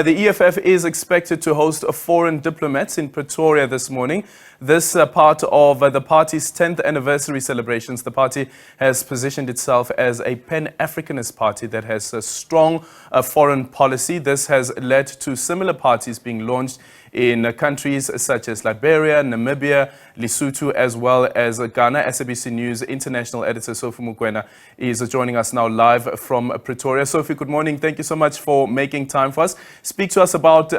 The EFF is expected to host Foreign Diplomats in Pretoria this morning. This part of the party's 10th anniversary celebrations. The party has positioned itself as a Pan Africanist party that has a strong foreign policy. This has led to similar parties being launched in countries such as Liberia, Namibia, Lesotho, as well as Ghana. SABC News international editor Sophie Mokoena is joining us now live from Pretoria. Sophie, good morning. Thank you so much for making time for us. Speak to us about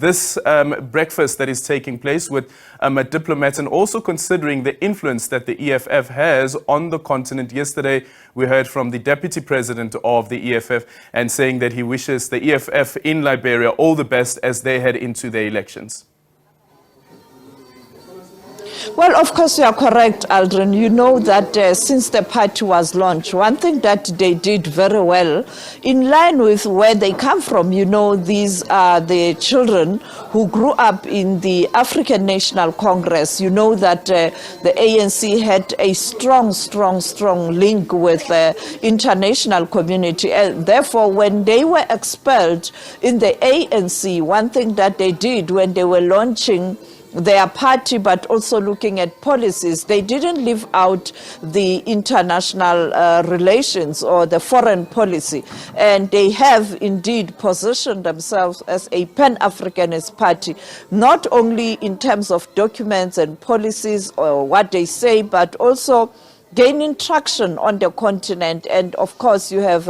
this breakfast that is taking place with diplomats, and also considering the influence that the EFF has on the continent. Yesterday, we heard from the deputy president of the EFF and saying that he wishes the EFF in Liberia all the best as they head into their elections. Well, of course, you are correct, Aldrin. You know that since the party was launched, one thing that they did very well, in line with where they come from, you know, these are the children who grew up in the African National Congress. You know that the ANC had a strong link with the international community. And therefore, when they were expelled in the ANC, one thing that they did when they were launching their party, but also looking at policies, they didn't leave out the international relations or the foreign policy. And they have indeed positioned themselves as a Pan-Africanist party, not only in terms of documents and policies or what they say, but also gaining traction on the continent. And of course, you have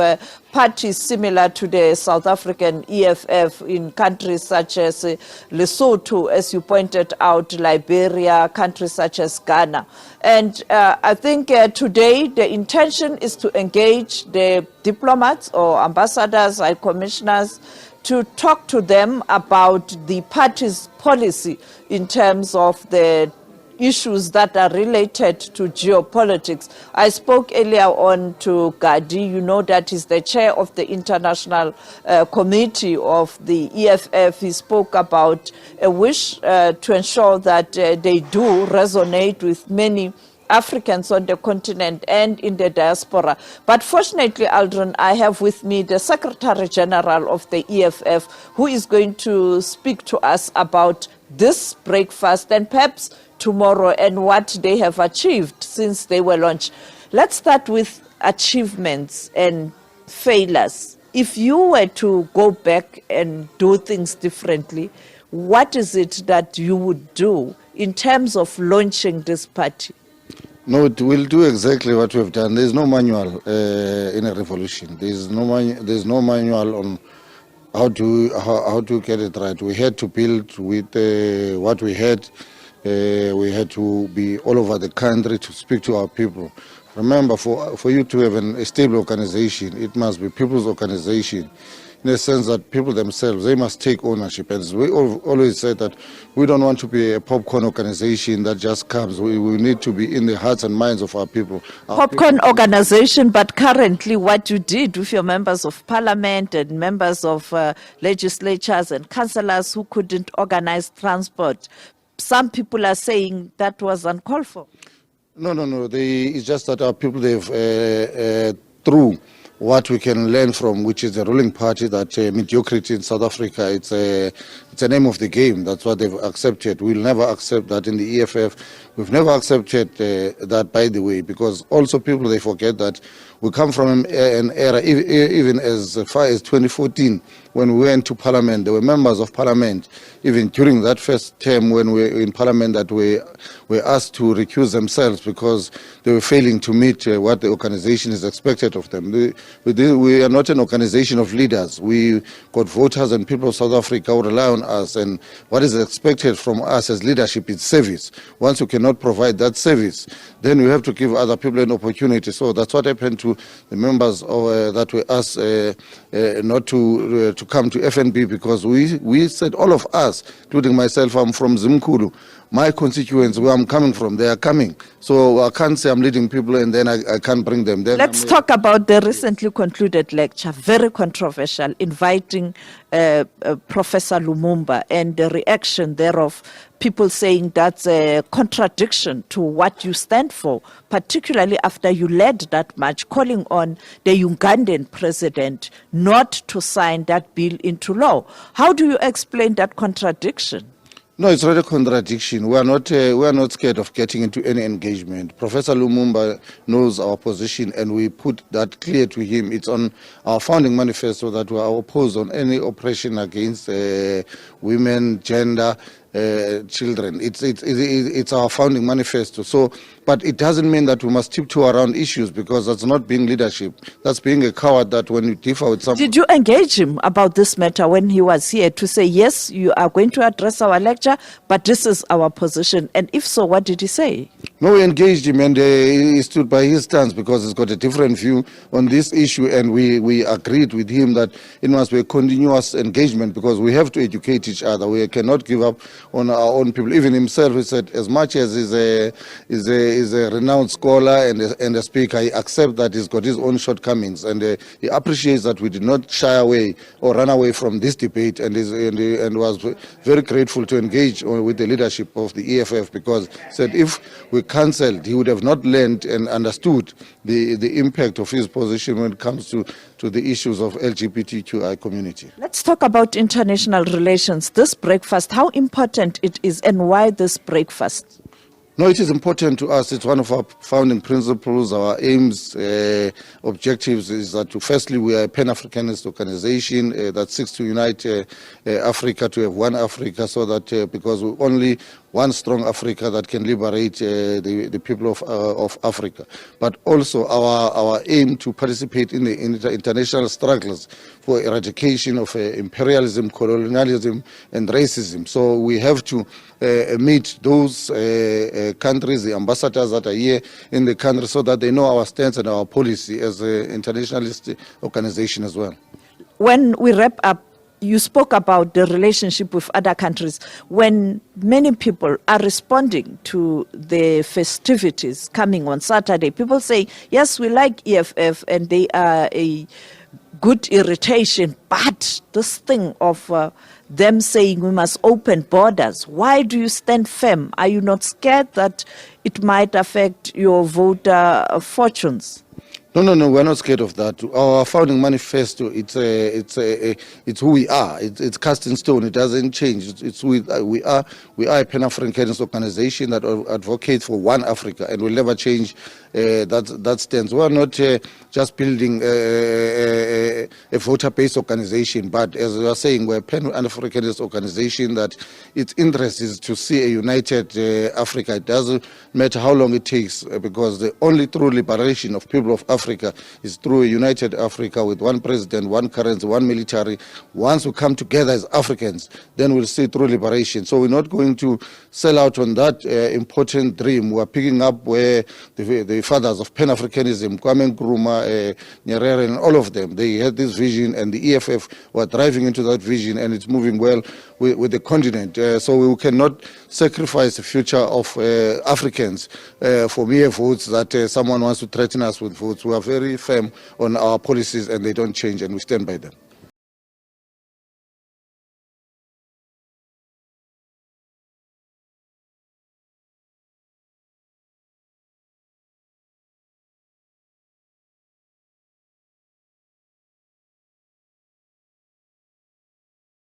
parties similar to the South African EFF in countries such as Lesotho, as you pointed out, Liberia, countries such as Ghana. And I think today the intention is to engage the diplomats or ambassadors, high commissioners, to talk to them about the party's policy in terms of the issues that are related to geopolitics. I spoke earlier on to Gadi, you know, that is the chair of the international committee of the EFF. He spoke about a wish to ensure that they do resonate with many Africans on the continent and in the diaspora. But fortunately, Aldrin, I have with me the Secretary General of the EFF, who is going to speak to us about this breakfast and perhaps tomorrow and what they have achieved since they were launched. Let's start with achievements and failures. If you were to go back and do things differently, what is it that you would do in terms of launching this party? No, we'll do exactly what we've done. There's no manual in a revolution. There's no manual on how to get it right. We had to build with what we had. We had to be all over the country to speak to our people. Remember, for you to have a stable organization, it must be people's organization, in the sense that people themselves, they must take ownership. And we always say that we don't want to be a popcorn organization that just comes. We need to be in the hearts and minds of our people. Popcorn organization, but currently what you did with your members of parliament and members of legislatures and councillors who couldn't organize transport, some people are saying that was uncalled for. No. It's just that our people, they've, through what we can learn from, which is the ruling party, that mediocrity in South Africa, it's a name of the game. That's what they've accepted. We'll never accept that in the EFF. We've never accepted that, by the way, because also people, they forget that we come from an era, even as far as 2014, when we went to parliament. There were members of parliament, even during that first term when we were in parliament, that were asked to recuse themselves because they were failing to meet what the organization is expected of them. We are not an organization of leaders. We got voters and people of South Africa who rely on us, and what is expected from us as leadership is service. Once you cannot provide that service, then we have to give other people an opportunity. So that's what happened to the members that were asked not to come to FNB, because we said, all of us, including myself, I'm from Zimkulu. My constituents, where I'm coming from, they are coming. So I can't say I'm leading people and then I can't bring them. Then let's talk about the recently concluded lecture, very controversial, inviting Professor Lumumba and the reaction thereof, people saying that's a contradiction to what you stand for, particularly after you led that march, calling on the Ugandan president not to sign that bill into law. How do you explain that contradiction? No, it's not a contradiction. We are not scared of getting into any engagement. Professor Lumumba knows our position, and we put that clear to him. It's on our founding manifesto that we are opposed on any oppression against women, gender, children. It's our founding manifesto. So, but it doesn't mean that we must tiptoe around issues, because that's not being leadership. That's being a coward. That when you differ with someone. Did you engage him about this matter when he was here to say, yes, you are going to address our lecture, but this is our position? And if so, what did he say? No, we engaged him, and he stood by his stance, because he's got a different view on this issue, and we agreed with him that it must be a continuous engagement, because we have to educate each other. We cannot give up on our own people. Even himself, he said, as much as he's a renowned scholar and a speaker, he accepts that he's got his own shortcomings, and he appreciates that we did not shy away or run away from this debate, and was very grateful to engage with the leadership of the EFF, because he said if we cancelled, he would have not learned and understood the impact of his position when it comes to the issues of LGBTQI community. Let's talk about international relations. This breakfast, how important it is, and why this breakfast? No, it is important to us. It's one of our founding principles. Our aims, objectives is that firstly, we are a Pan Afrinanist organization that seeks to unite Africa, to have one Africa, so that because we only one strong Africa that can liberate the people of Africa. But also our aim to participate in the international struggles for eradication of imperialism, colonialism, and racism. So we have to meet those countries, the ambassadors that are here in the country, so that they know our stance and our policy as an internationalist organization as well. When we wrap up, you spoke about the relationship with other countries. When many people are responding to the festivities coming on Saturday, people say, yes, we like EFF and they are a good irritation, but this thing of them saying we must open borders, why do you stand firm? Are you not scared that it might affect your voter fortunes? No, we're not scared of that. Our founding manifesto, it's who we are. It's cast in stone. It doesn't change. It's who we are. We are a Pan Afrinanist organization that advocates for one Africa, and will never change that stance. We are not just building a voter-based organization, but as we are saying, we're a Pan Afrinanist organization that its interest is to see a united Africa. It doesn't matter how long it takes, because the only true liberation of people of Africa is through a united Africa with one president, one currency, one military. Once we come together as Africans, then we'll see true liberation. So we're not going to sell out on that important dream. We're picking up where the fathers of Pan-Africanism, Kwame Nkrumah, Nyerere, and all of them, they had this vision, and the EFF were driving into that vision, and it's moving well with the continent. So we cannot sacrifice the future of Africans for mere votes that someone wants to threaten us with votes. We are very firm on our policies, and they don't change, and we stand by them.